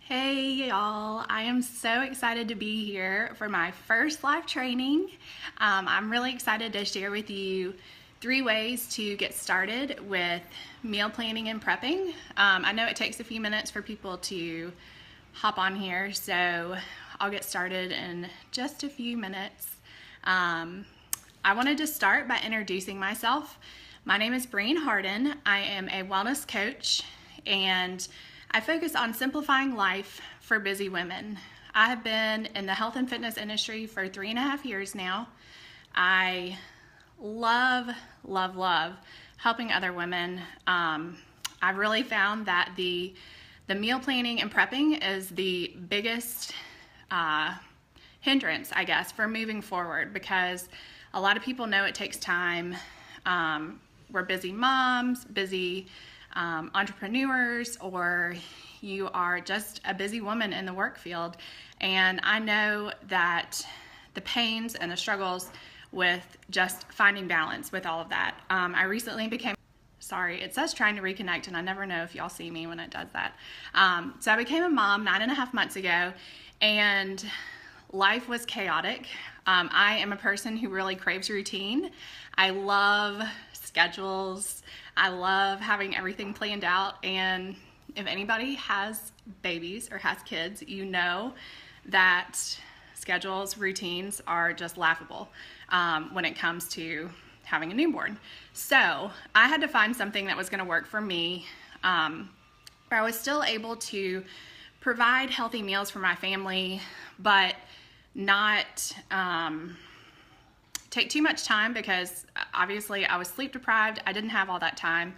Hey y'all, I am so excited to be here for my first live training. I'm really excited to share with you 3 ways to get started with meal planning and prepping. I know it takes a few minutes for people to hop on here, so I'll get started in just a few minutes. I wanted to start by introducing myself. My name is Breen Hardin. I am a wellness coach and I focus on simplifying life for busy women. I have been in the health and fitness industry for 3.5 years now. I love helping other women. I've really found that the meal planning and prepping is the biggest hindrance, I guess, for moving forward, because a lot of people know it takes time. We're busy moms, busy entrepreneurs, or you are just a busy woman in the work field. And I know that the pains and the struggles with just finding balance with all of that. I recently became, sorry, it says trying to reconnect, and I never know if y'all see me when it does that. So I became a mom 9.5 months ago, and life was chaotic. I am a person who really craves routine. I love schedules. I love having everything planned out, and if anybody has babies or has kids, you know that schedules, routines are just laughable when it comes to having a newborn. So I had to find something that was going to work for me, where I was still able to provide healthy meals for my family, but not take too much time, because obviously I was sleep deprived. I didn't have all that time.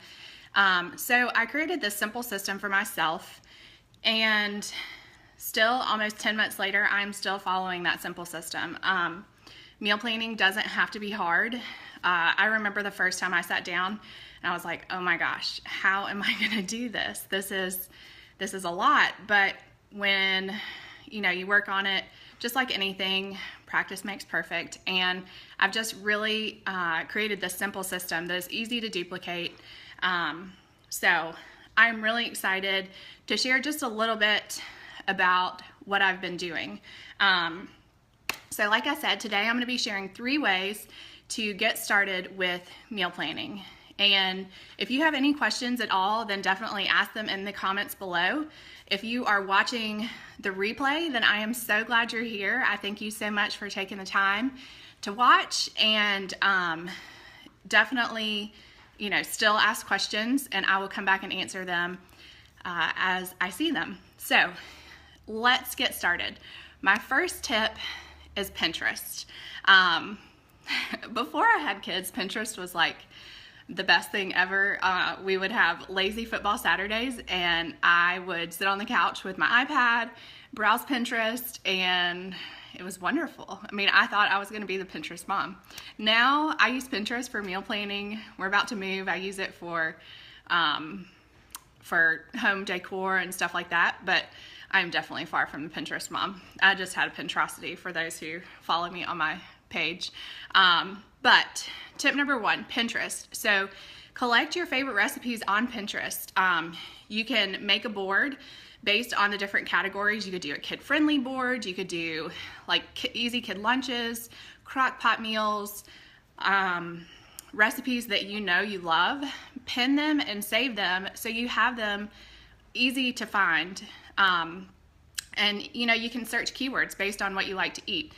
So I created this simple system for myself, and still almost 10 months later, I'm still following that simple system. Meal planning doesn't have to be hard. I remember the first time I sat down and I was like, oh my gosh, how am I gonna do this? This is a lot. But when you work on it, just like anything, practice makes perfect. And I've just really created this simple system that is easy to duplicate. So I'm really excited to share just a little bit about what I've been doing. So like I said, today I'm going to be sharing 3 ways to get started with meal planning. And if you have any questions at all, then definitely ask them in the comments below. If you are watching the replay, then I am so glad you're here. I thank you so much for taking the time to watch, and definitely, still ask questions, and I will come back and answer them as I see them. So let's get started. My first tip is Pinterest. Before I had kids, Pinterest was like the best thing ever. We would have lazy football Saturdays, and I would sit on the couch with my iPad, browse Pinterest, and it was wonderful. I mean, I thought I was going to be the Pinterest mom. Now I use Pinterest for meal planning. We're about to move. I use it for home decor and stuff like that, but I'm definitely far from the Pinterest mom. I just had a Pinterosity for those who follow me on my page. But tip number 1, Pinterest. So collect your favorite recipes on Pinterest. You can make a board based on the different categories. You could do a kid-friendly board. You could do like easy kid lunches, crock pot meals, recipes that you love. Pin them and save them so you have them easy to find. And you can search keywords based on what you like to eat.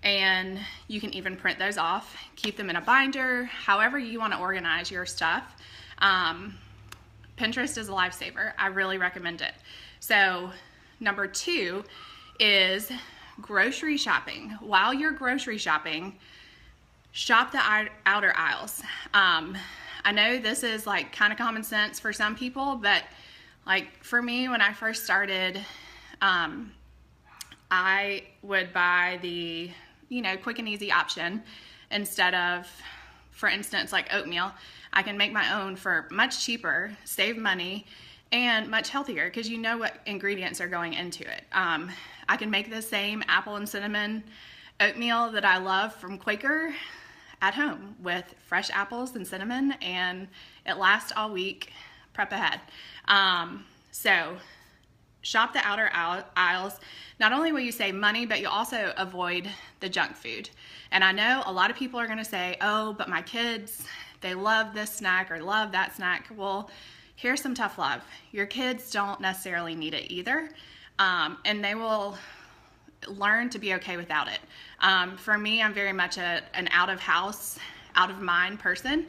And you can even print those off, keep them in a binder, however you want to organize your stuff. Pinterest is a lifesaver. I really recommend it. So number 2 is grocery shopping. While you're grocery shopping, shop the outer aisles. I know this is like kind of common sense for some people, but like for me, when I first started, I would buy the quick and easy option instead of, for instance, like oatmeal. I can make my own for much cheaper, save money, and much healthier, because you know what ingredients are going into it. I can make the same apple and cinnamon oatmeal that I love from Quaker at home with fresh apples and cinnamon, and it lasts all week. Prep ahead. So shop the outer aisles. Not only will you save money, but you'll also avoid the junk food. And I know a lot of people are going to say, oh, but my kids, they love this snack or love that snack. Well, here's some tough love. Your kids don't necessarily need it either, and they will learn to be okay without it. For me, I'm very much an out-of-house, out-of-mind person.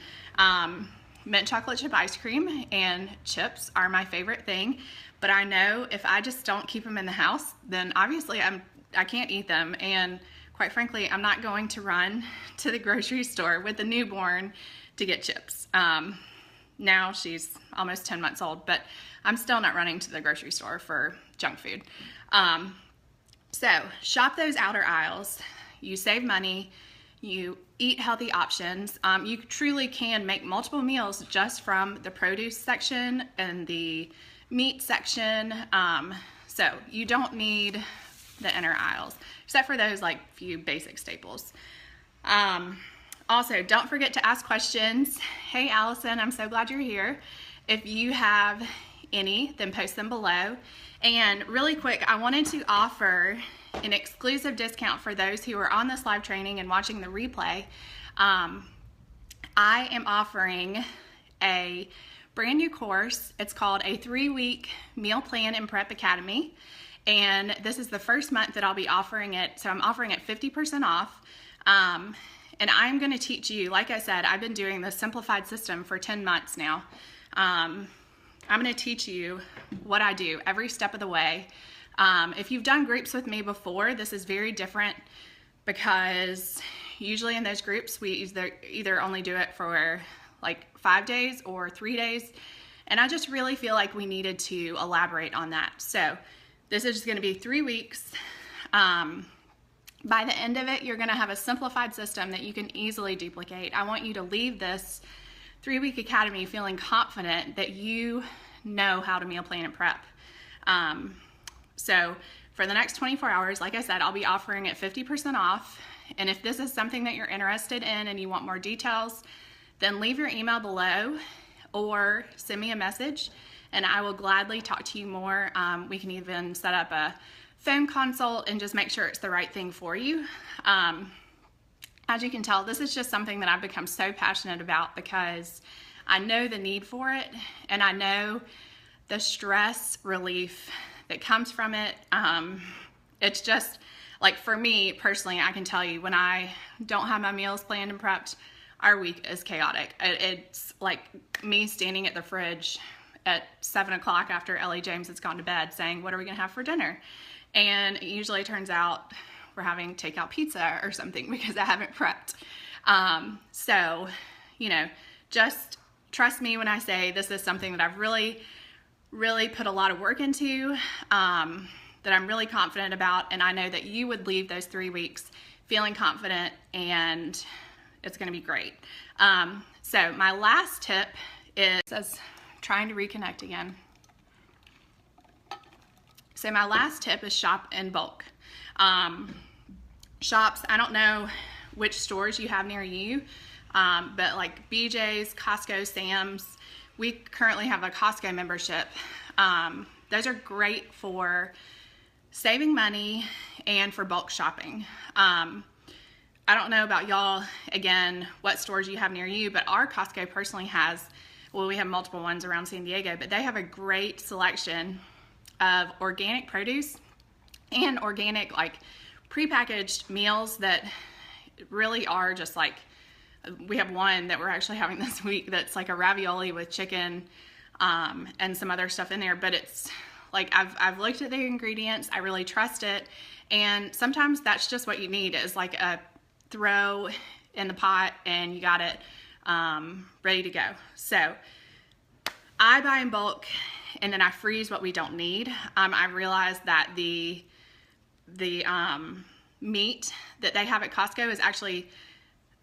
Mint chocolate chip ice cream and chips are my favorite thing, but I know if I just don't keep them in the house, then obviously I can't eat them, and quite frankly, I'm not going to run to the grocery store with a newborn to get chips. Now she's almost 10 months old, but I'm still not running to the grocery store for junk food. So shop those outer aisles. You save money. You eat healthy options. You truly can make multiple meals just from the produce section and the meat section. So you don't need the inner aisles, except for those like few basic staples. Also, don't forget to ask questions. Hey, Allison, I'm so glad you're here. If you have any, then post them below. And really quick, I wanted to offer an exclusive discount for those who are on this live training and watching the replay. I am offering a brand new course. It's called a 3-week meal plan and prep academy. And this is the first month that I'll be offering it. So I'm offering it 50% off. And I'm going to teach you, like I said, I've been doing this simplified system for 10 months now. I'm going to teach you what I do every step of the way. If you've done groups with me before, this is very different because usually in those groups, we either only do it for like 5 days or 3 days. And I just really feel like we needed to elaborate on that. So this is going to be 3 weeks. By the end of it, you're going to have a simplified system that you can easily duplicate. I want you to leave this 3-week academy feeling confident that you know how to meal plan and prep. So for the next 24 hours, like I said, I'll be offering it 50% off. And if this is something that you're interested in and you want more details, then leave your email below or send me a message and I will gladly talk to you more. We can even set up a phone consult and just make sure it's the right thing for you. As you can tell, this is just something that I've become so passionate about because I know the need for it and I know the stress relief that comes from it. It's just like, for me personally, I can tell you when I don't have my meals planned and prepped, our week is chaotic. It's like me standing at the fridge at 7 o'clock after Ellie James has gone to bed saying, what are we gonna have for dinner? And it usually turns out we're having takeout pizza or something because I haven't prepped. So, you know, just trust me when I say this is something that I've really put a lot of work into, that I'm really confident about, and I know that you would leave those 3 weeks feeling confident and it's gonna be great. So my last tip is, trying to reconnect again. So my last tip is shop in bulk. Shops, I don't know which stores you have near you, but like BJ's, Costco, Sam's, we currently have a Costco membership. Those are great for saving money and for bulk shopping. I don't know about y'all, again, what stores you have near you, but our Costco personally has, well, we have multiple ones around San Diego, but they have a great selection of organic produce and organic, like, prepackaged meals that really are just like, we have one that we're actually having this week that's like a ravioli with chicken and some other stuff in there, but it's like, I've looked at the ingredients, I really trust it, and sometimes that's just what you need, is like a throw in the pot and you got it ready to go. So I buy in bulk and then I freeze what we don't need. I realized that the meat that they have at Costco is actually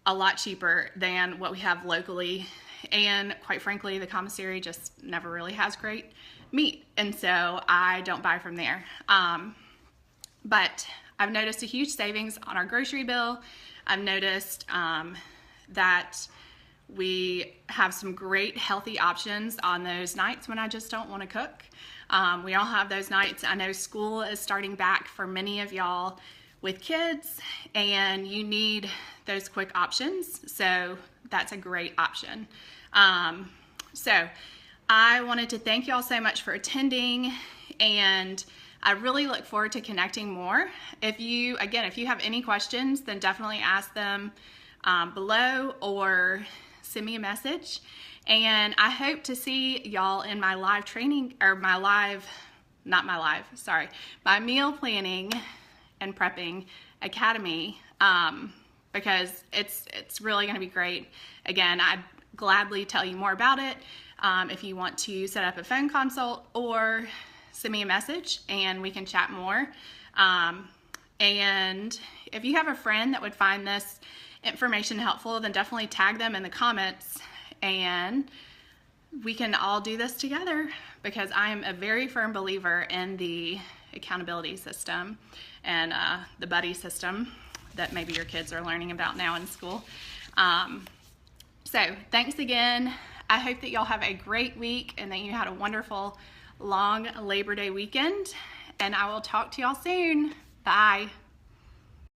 a lot cheaper than what we have locally, and quite frankly the commissary just never really has great meat, and so I don't buy from there. But I've noticed a huge savings on our grocery bill. I've noticed that we have some great healthy options on those nights when I just don't want to cook. We all have those nights. I know school is starting back for many of y'all with kids, and you need those quick options. So that's a great option. So I wanted to thank y'all so much for attending, and I really look forward to connecting more. If you have any questions, then definitely ask them below or send me a message. And I hope to see y'all in my live training, or my meal planning and prepping academy, because it's really going to be great. Again, I'd gladly tell you more about it if you want to set up a phone consult or send me a message and we can chat more. And if you have a friend that would find this information helpful, then definitely tag them in the comments, and we can all do this together, because I am a very firm believer in the accountability system and the buddy system that maybe your kids are learning about now in school. So thanks again. I hope that y'all have a great week and that you had a wonderful long Labor Day weekend, and I will talk to y'all soon. Bye.